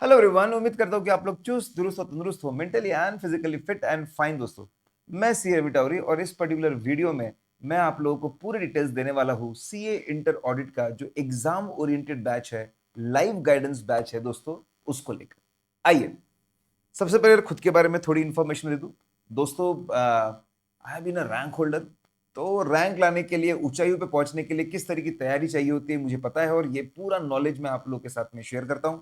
Hello everyone, उम्मीद करता हूँ कि आप लोग चुस्त दुरुस्त और तंदुरुस्त हो, mentally and physically fit and fine. दोस्तों, मैं सीए विटावरी और इस पर्टिकुलर वीडियो में मैं आप लोगों को पूरी डिटेल्स देने वाला हूँ सीए इंटर ऑडिट का जो एग्जाम ओरिएंटेड बैच है, लाइव गाइडेंस बैच है दोस्तों, उसको लेकर। आइए सबसे पहले खुद के बारे में थोड़ी इंफॉर्मेशन दे दूं। दोस्तों, I have been a rank holder. तो रैंक लाने के लिए, ऊंचाइयों पे पहुंचने के लिए किस तरह की तैयारी चाहिए होती है मुझे पता है, और ये पूरा नॉलेज मैं आप लोगों के साथ में शेयर करता हूं।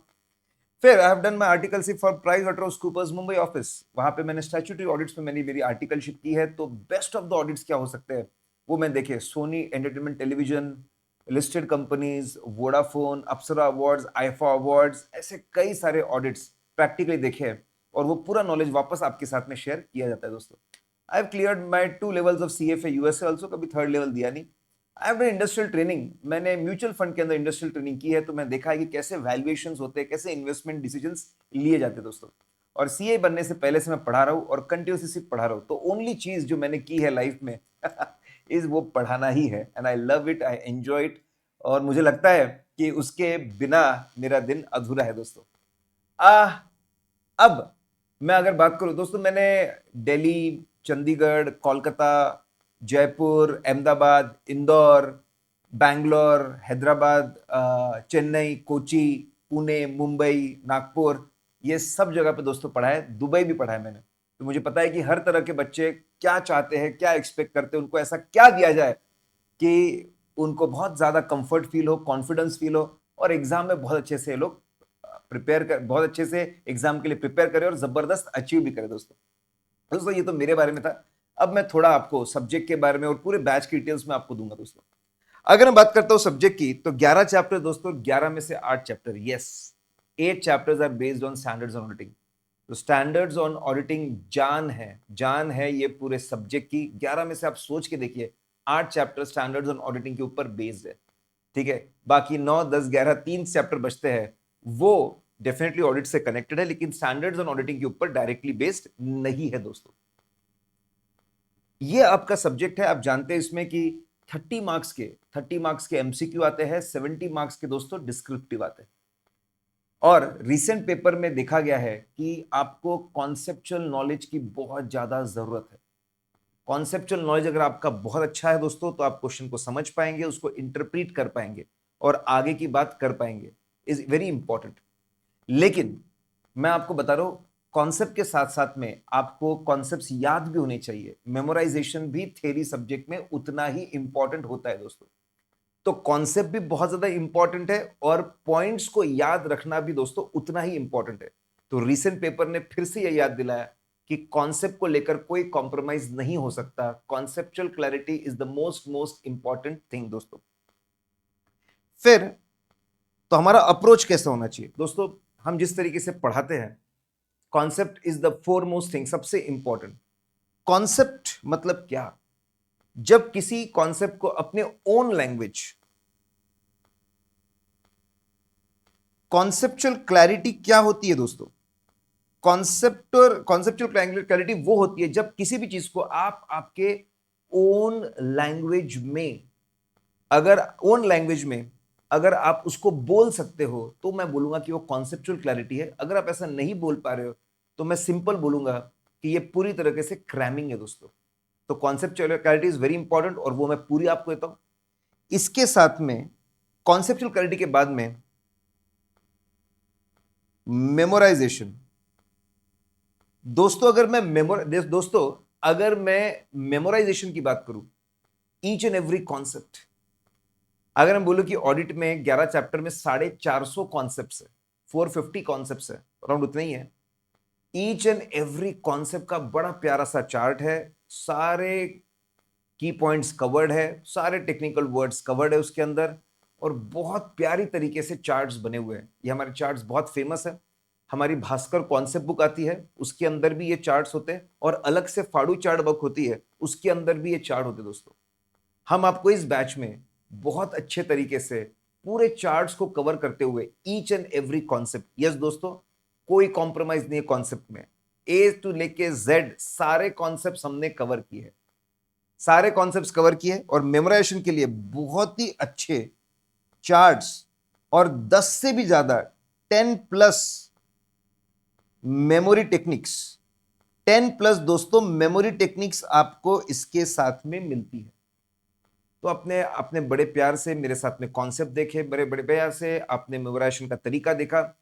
फिर I have done my articleship for PricewaterhouseCoopers Mumbai office. वहां पे मैंने स्टैट्यूटरी ऑडिट्स में मैंने मेरी आर्टिकलशिप की है। तो बेस्ट ऑफ द ऑडिट्स क्या हो सकते हैं वो मैं देखे, Sony entertainment television, listed companies, Vodafone, Apsara awards, IIFA awards, ऐसे कई सारे ऑडिट्स प्रैक्टिकली देखे हैं। और वो पूरा नॉलेज वापस आपके साथ में शेयर किया जाता है दोस्तों। I have cleared my 2 levels of CFA USA also, कभी थर्ड लेवल दिया नहीं। I have done industrial training, मैंने म्यूचुअल फंड के अंदर इंडस्ट्रियल ट्रेनिंग की है। तो मैं देखा है कि कैसे वैल्यूएशंस होते हैं, कैसे इन्वेस्टमेंट डिसीजंस लिए जाते हैं दोस्तों। और सीए बनने से पहले से मैं पढ़ा रहा हूँ और कंटिन्यूसली पढ़ा रहा हूँ। तो ओनली चीज जो मैंने की है लाइफ में इज वो पढ़ाना ही है, and I love it, I enjoy it. और मुझे लगता है कि उसके बिना मेरा दिन अधूरा है दोस्तों। आ अब मैं अगर बात करूं दोस्तों, मैंने दिल्ली, चंडीगढ़, कोलकाता, जयपुर, अहमदाबाद, इंदौर, बैंगलोर, हैदराबाद, चेन्नई, कोची, पुणे, मुंबई, नागपुर, ये सब जगह पे दोस्तों पढ़ा है। दुबई भी पढ़ा है मैंने। तो मुझे पता है कि हर तरह के बच्चे क्या चाहते हैं, क्या एक्सपेक्ट करते हैं, उनको ऐसा क्या दिया जाए कि उनको बहुत ज्यादा कंफर्ट फील हो, कॉन्फिडेंस फील हो, और एग्जाम में बहुत अच्छे से लोग प्रिपेयर कर, बहुत अच्छे से एग्जाम के लिए प्रिपेयर करें और जबरदस्त अचीव भी करें दोस्तों। दोस्तों, ये तो मेरे बारे में था। अब मैं थोड़ा आपको सब्जेक्ट के बारे में और पूरे बैच की डिटेल्स में आपको दूंगा दोस्तों। अगर मैं बात करता हूं सब्जेक्ट की, तो 11 चैप्टर दोस्तों, 11 में से 8 chapter, yes, 8 chapters are based on standards on auditing. तो स्टैंडर्ड्स ऑन ऑडिटिंग जान है ये पूरे सब्जेक्ट की। 11 में से आप सोच के देखिए, 8 चैप्टर स्टैंडर्ड्स ऑन ऑडिटिंग के ऊपर बेस्ड है। ठीक है, बाकी 9, 10, 11 3 चैप्टर बचते हैं, वो डेफिनेटली ऑडिट से कनेक्टेड है, लेकिन स्टैंडर्ड्स ऑन ऑडिटिंग के ऊपर डायरेक्टली बेस्ड नहीं है दोस्तों। ये आपका सब्जेक्ट है। आप जानते हैं इसमें कि 30 मार्क्स के एमसीक्यू आते हैं, 70 मार्क्स के दोस्तों डिस्क्रिप्टिव आते हैं। और रिसेंट पेपर में देखा गया है कि आपको कॉन्सेप्चुअल नॉलेज की बहुत ज्यादा जरूरत है। कॉन्सेप्चुअल नॉलेज अगर आपका बहुत अच्छा है दोस्तों, तो आप क्वेश्चन को समझ पाएंगे, उसको इंटरप्रीट कर पाएंगे और आगे की बात कर पाएंगे। Is very important. लेकिन मैं आपको बता रहा हूं, कॉन्सेप्ट के साथ साथ में आपको कॉन्सेप्ट्स याद भी होने चाहिए। मेमोराइजेशन भी थ्योरी सब्जेक्ट में उतना ही इंपॉर्टेंट होता है दोस्तों। तो कॉन्सेप्ट भी बहुत ज्यादा इंपॉर्टेंट है और पॉइंट्स को याद रखना भी दोस्तों उतना ही इंपॉर्टेंट है। तो रिसेंट पेपर ने फिर से यह याद दिलाया कि कॉन्सेप्ट को लेकर कोई कॉम्प्रोमाइज नहीं हो सकता। Conceptual clarity is the most most important thing दोस्तों। फिर तो हमारा अप्रोच कैसा होना चाहिए दोस्तों? हम जिस तरीके से पढ़ाते हैं, concept is the foremost thing, सबसे इंपॉर्टेंट। कॉन्सेप्ट मतलब क्या? जब किसी कॉन्सेप्ट को अपने ओन लैंग्वेज, कॉन्सेप्चुअल क्लैरिटी क्या होती है दोस्तों? कॉन्सेप्चुअल क्लैरिटी वो होती है जब किसी भी चीज को आप आपके ओन लैंग्वेज में, अगर ओन लैंग्वेज में अगर आप उसको बोल सकते हो, तो मैं बोलूंगा कि वो कॉन्सेप्चुअल क्लैरिटी है। अगर आप ऐसा नहीं बोल पा रहे हो, तो मैं सिंपल बोलूंगा कि ये पूरी तरीके से क्रैमिंग है दोस्तों। तो conceptual clarity is very important, और वो मैं पूरी आपको देता हूं। इसके साथ में कॉन्सेप्चुअल क्लैरिटी के बाद में मेमोराइजेशन। दोस्तों, अगर मैं मेमोराइजेशन की बात करूं, ईच एंड एवरी कॉन्सेप्ट, अगर मैं बोलूं कि ऑडिट में 11 चैप्टर में 450 कॉन्सेप्ट्स है, 450 कॉन्सेप्ट्स है, अराउंड उतना ही है। ईच एंड एवरी कॉन्सेप्ट का बड़ा प्यारा सा चार्ट है, सारे की पॉइंट्स कवर्ड है, सारे टेक्निकल वर्ड्स कवर्ड है उसके अंदर, और बहुत प्यारी तरीके से चार्ट्स बने हुए हैं। ये हमारे चार्ट्स बहुत फेमस है। हमारी भास्कर कॉन्सेप्ट बुक आती है, उसके अंदर भी ये चार्ट्स होते हैं, और अलग से फाड़ू चार्ट बुक होती है, उसके अंदर भी ये चार्ट होते हैं दोस्तों। हम आपको इस बैच में बहुत अच्छे तरीके से पूरे चार्ट्स को कवर करते हुए each and every concept, yes दोस्तों, कोई कॉम्प्रोमाइज नहीं है कॉन्सेप्ट में। ए टू लेके जेड सारे कॉन्सेप्ट हमने कवर किए हैं, सारे कॉन्सेप्ट्स कवर किए, और मेमोराइजेशन के लिए बहुत ही अच्छे चार्ट्स और 10 से भी ज्यादा 10 प्लस मेमोरी टेक्निक्स 10 प्लस दोस्तों मेमोरी टेक्निक्स आपको इसके साथ में मिलती है। तो अपने अपने बड़े प्यार से मेरे साथ में कॉन्सेप्ट देखे, बड़े बड़े प्यार से आपने मेमोराइजेशन का तरीका देखा।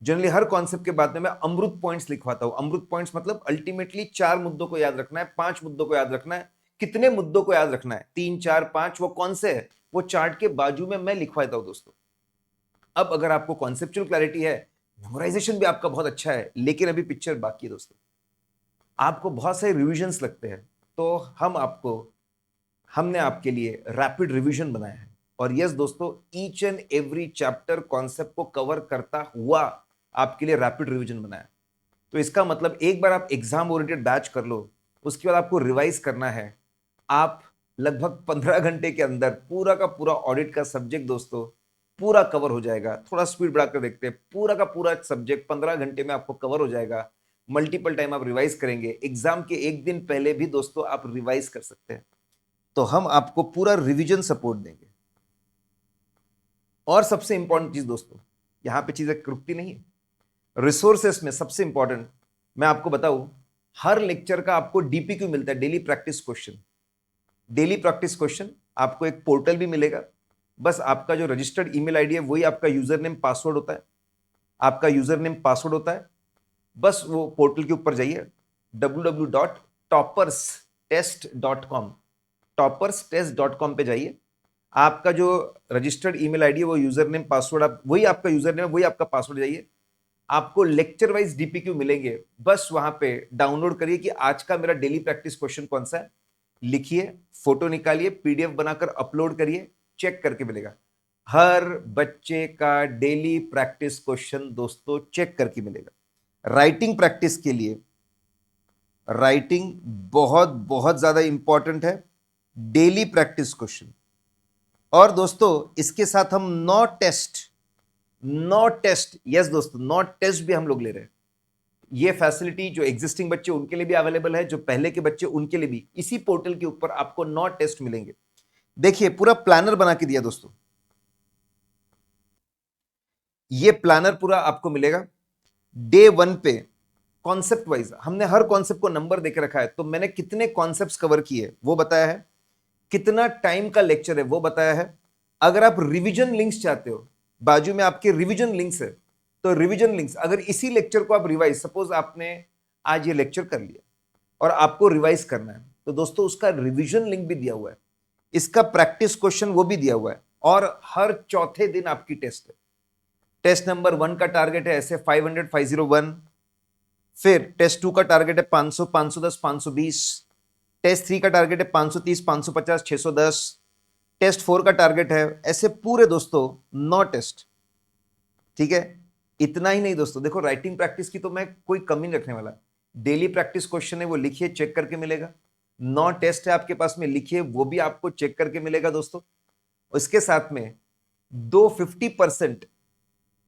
जनरली हर कॉन्सेप्ट के बाद में मैं अमृत पॉइंट्स लिखवाता हूं। अमृत पॉइंट्स मतलब अल्टीमेटली 4 मुद्दों को याद रखना है, 5 मुद्दों को याद रखना है। कितने मुद्दों को याद रखना है, 3 4 5, वो कौन से है वो चार्ट के बाजू में मैं लिखवाता हूं दोस्तों। अब अगर आपको कॉन्सेप्चुअल क्लैरिटी है, मेमोराइजेशन भी आपका बहुत अच्छा है, लेकिन अभी पिक्चर बाकी है दोस्तों, आपको बहुत सारे रिविजन्स लगते हैं, तो हमने आपके लिए रैपिड रिवीजन बनाया है। और यस दोस्तों, each and every chapter concept को कवर करता हुआ आपके लिए रैपिड रिवीजन बनाया। तो इसका मतलब एक बार आप एग्जाम ओरिएंटेड बैच कर लो, उसके बाद आपको रिवाइज करना है। आप लगभग 15 घंटे के अंदर पूरा का पूरा ऑडिट का सब्जेक्ट दोस्तों पूरा कवर हो जाएगा। थोड़ा स्पीड बढ़ाकर देखते हैं, पूरा का पूरा सब्जेक्ट 15 घंटे में आपको कवर हो जाएगा। मल्टीपल टाइम आप रिवाइज करेंगे, एग्जाम के एक दिन पहले भी दोस्तों आप रिवाइज कर सकते हैं। तो हम आपको पूरा रिवीजन सपोर्ट देंगे। और सबसे इंपॉर्टेंट चीज दोस्तों, यहां पे चीजें रुकती नहीं है, रिसोर्सेस में सबसे इंपॉर्टेंट मैं आपको बताऊं, हर लेक्चर का आपको डीपीक्यू मिलता है, daily practice question. Daily practice question आपको एक पोर्टल भी मिलेगा। बस आपका जो रजिस्टर्ड ईमेल आईडी है वही आपका यूजर नेम पासवर्ड होता है, आपका यूजर नेम पासवर्ड होता है। बस वो पोर्टल के ऊपर जाइए, www.topperstest.com, topperstest.com पे जाइए। आपका जो रजिस्टर्ड ईमेल आईडी है वो यूजर नेम पासवर्ड, वही आपका यूजर नेम, वही आपका पासवर्ड, जाइए। आपको लेक्चर वाइज डीपीक्यू मिलेंगे, बस वहां पे डाउनलोड करिए कि आज का मेरा डेली प्रैक्टिस क्वेश्चन कौन सा है, लिखिए, फोटो निकालिए, पीडीएफ बनाकर अपलोड करिए, चेक करके मिलेगा। हर बच्चे का डेली प्रैक्टिस क्वेश्चन दोस्तों चेक करके मिलेगा। राइटिंग प्रैक्टिस के लिए राइटिंग बहुत बहुत ज्यादा इंपॉर्टेंट है, डेली प्रैक्टिस क्वेश्चन। और दोस्तों इसके साथ हम नो टेस्ट, यस दोस्तों, नो टेस्ट भी हम लोग ले रहे हैं। ये फैसिलिटी जो एग्जिस्टिंग बच्चे उनके लिए भी अवेलेबल है, जो पहले के बच्चे उनके लिए भी, इसी पोर्टल के ऊपर आपको नो टेस्ट मिलेंगे। देखिए पूरा प्लानर बना के दिया दोस्तों, ये प्लानर पूरा आपको मिलेगा। डे 1 पे कॉन्सेप्ट वाइज हमने हर कॉन्सेप्ट को नंबर देके रखा है, तो मैंने कितने कॉन्सेप्ट्स कवर किए वो बताया है, कितना टाइम का लेक्चर है वो बताया है। अगर आप रिवीजन लिंक्स चाहते हो, बाजू में आपके रिवीजन लिंक्स है, तो रिवीजन लिंक्स, अगर इसी लेक्चर को आप रिवाइज, सपोज आपने आज ये लेक्चर कर लिया और आपको रिवाइज करना है, तो दोस्तों उसका रिवीजन लिंक भी दिया हुआ है, इसका प्रैक्टिस क्वेश्चन वो भी दिया हुआ है। और हर चौथे दिन आपकी टेस्ट है। टेस्ट नंबर 1 का टारगेट है ऐसे 500 501, फिर टेस्ट 2 का टारगेट है 500 510 520, टेस्ट 3 का टारगेट है 530 550 610, टेस्ट 4 का टारगेट है ऐसे पूरे दोस्तों 9 टेस्ट। ठीक है, इतना ही नहीं दोस्तों, देखो राइटिंग प्रैक्टिस की तो मैं कोई कमी नहीं रखने वाला। डेली प्रैक्टिस क्वेश्चन है वो लिखिए, चेक करके मिलेगा। 9 टेस्ट है आपके पास में, लिखिए, वो भी आपको चेक करके मिलेगा दोस्तों। इसके साथ में 2 50%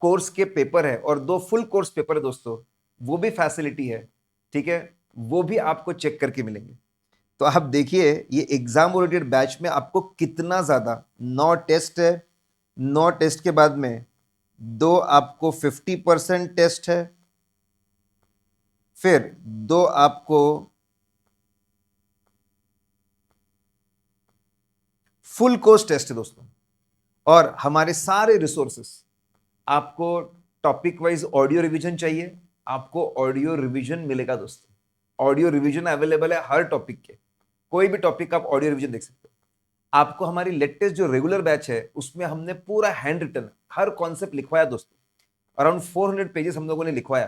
कोर्स के पेपर है और 2 फुल कोर्स पेपर है दोस्तों, वो भी फैसिलिटी है। ठीक है, वो भी आपको चेक करके मिलेंगे। तो आप देखिए ये एग्जाम ओरिएंटेड बैच में आपको कितना ज्यादा, 9 टेस्ट है, 9 टेस्ट के बाद में 2 आपको 50% टेस्ट है, फिर 2 आपको फुल कोर्स टेस्ट है दोस्तों। और हमारे सारे रिसोर्सेस, आपको टॉपिक वाइज ऑडियो रिवीजन चाहिए, आपको ऑडियो रिवीजन मिलेगा दोस्तों। ऑडियो रिवीजन अवेलेबल है हर टॉपिक के, कोई भी टॉपिक का आप ऑडियो रिवीजन देख सकते हो। आपको हमारी लेटेस्ट जो रेगुलर बैच है उसमें हमने पूरा हैंड रिटन हर कॉन्सेप्ट लिखवाया दोस्तों, अराउंड 400 पेजेस हम लोगों ने लिखवाया,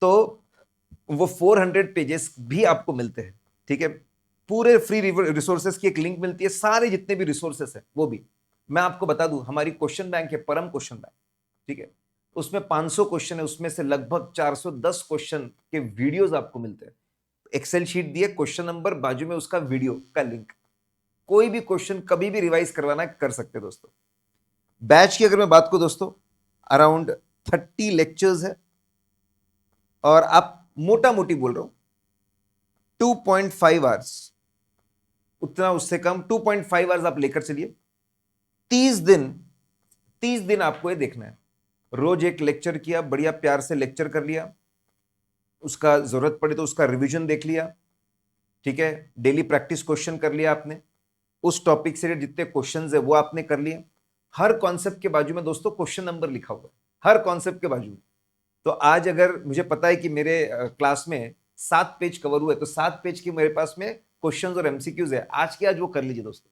तो वो 400 पेजेस भी आपको मिलते हैं। ठीक है, पूरे फ्री रिसोर्सेस की एक लिंक मिलती है, सारे जितने भी रिसोर्सेस है वो भी मैं आपको बता दूं। हमारी क्वेश्चन बैंक है परम क्वेश्चन बैंक, ठीक है, उसमें 500 क्वेश्चन है, उसमें से लगभग 410 क्वेश्चन के वीडियोस आपको मिलते हैं। एक्सेल शीट दिए, क्वेश्चन नंबर, बाजू में उसका वीडियो का लिंक, कोई भी क्वेश्चन कभी भी रिवाइज करवाना कर सकते हैं दोस्तों। बैच की अगर मैं बात करूं दोस्तों, अराउंड 30 लेक्चर्स है, और आप मोटा मोटी बोल रहा हूं 2.5 आवर्स, उतना उससे कम 2.5 आवर्स आप लेकर चलिए। 30 दिन आपको ये देखना है, रोज एक लेक्चर किया, बढ़िया प्यार से लेक्चर कर लिया, उसका जरूरत पड़े तो उसका रिवीजन देख लिया, ठीक है, डेली प्रैक्टिस क्वेश्चन कर लिया आपने, उस टॉपिक से जितने क्वेश्चंस है वो आपने कर लिए। हर कॉन्सेप्ट के बाजू में दोस्तों क्वेश्चन नंबर लिखा हुआ है, हर कॉन्सेप्ट के बाजू में। तो आज अगर मुझे पता है कि मेरे क्लास में 7 पेज कवर हुए, तो 7 पेज की मेरे पास में क्वेश्चंस और एमसीक्यूज है, आज के आज वो कर लीजिए दोस्तों,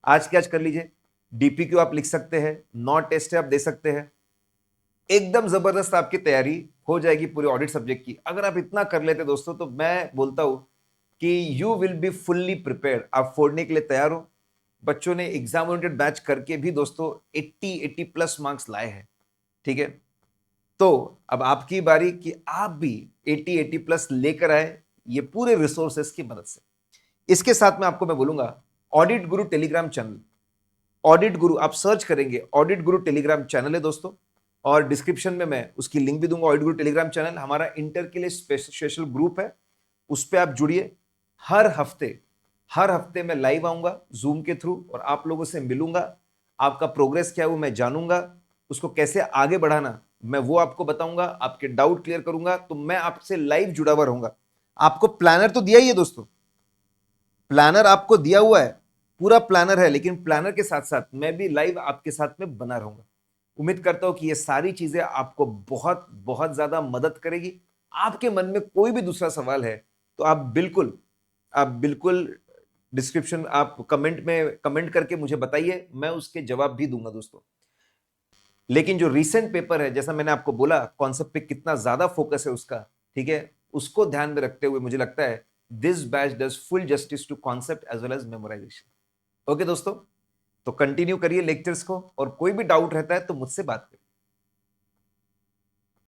आज के आज कर लीजिए। डीपीक्यू आप लिख सकते हैं, नॉट टेस्ट है आप दे सकते हैं, एकदम जबरदस्त आपकी तैयारी हो जाएगी पूरे ऑडिट सब्जेक्ट की। अगर आप इतना कर लेते दोस्तों, तो मैं बोलता हूं कि you will be fully prepared, आप फोड़ने के लिए तैयार हो। बच्चों ने एग्जाम ओरिएंटेड बैच करके भी दोस्तों 80 प्लस मार्क्स लाए हैं, ठीक है। तो अब आपकी बारी कि आप भी 80 प्लस लेकर आए, ये पूरे रिसोर्सेस की मदद से। इसके साथ में आपको मैं बोलूंगा, ऑडिट गुरु टेलीग्राम चैनल, ऑडिट गुरु आप सर्च करेंगे, ऑडिट गुरु टेलीग्राम चैनल है दोस्तों, और डिस्क्रिप्शन में मैं उसकी लिंक भी दूंगा। ऑडिट गुरु टेलीग्राम चैनल हमारा इंटर के लिए स्पेशल ग्रुप है, उस पर आप जुड़िए। हर हफ्ते मैं लाइव आऊंगा जूम के थ्रू और आप लोगों से मिलूंगा, आपका प्रोग्रेस क्या है वो मैं जानूंगा, उसको कैसे आगे बढ़ाना मैं वो आपको बताऊंगा, आपके डाउट क्लियर करूंगा। तो मैं आपसे लाइव जुड़ा हुआ रहूंगा। आपको प्लानर तो दिया ही है दोस्तों, प्लानर आपको दिया हुआ है, पूरा प्लानर है, लेकिन प्लानर के साथ साथ मैं भी लाइव आपके साथ में बना रहूंगा। उम्मीद करता हूं कि ये सारी चीजें आपको बहुत बहुत ज्यादा मदद करेगी। आपके मन में कोई भी दूसरा सवाल है तो आप बिल्कुल डिस्क्रिप्शन, आप कमेंट में कमेंट करके मुझे बताइए, मैं उसके जवाब भी दूंगा दोस्तों। लेकिन जो रीसेंट पेपर है, जैसा मैंने आपको बोला, कॉन्सेप्ट पे कितना ज्यादा फोकस है उसका, ठीक है, उसको ध्यान में रखते हुए मुझे लगता है this batch does full justice to concept as well as memorization. Okay दोस्तों, तो कंटिन्यू करिए लेक्चर्स को, और कोई भी डाउट रहता है तो मुझसे बात करिए।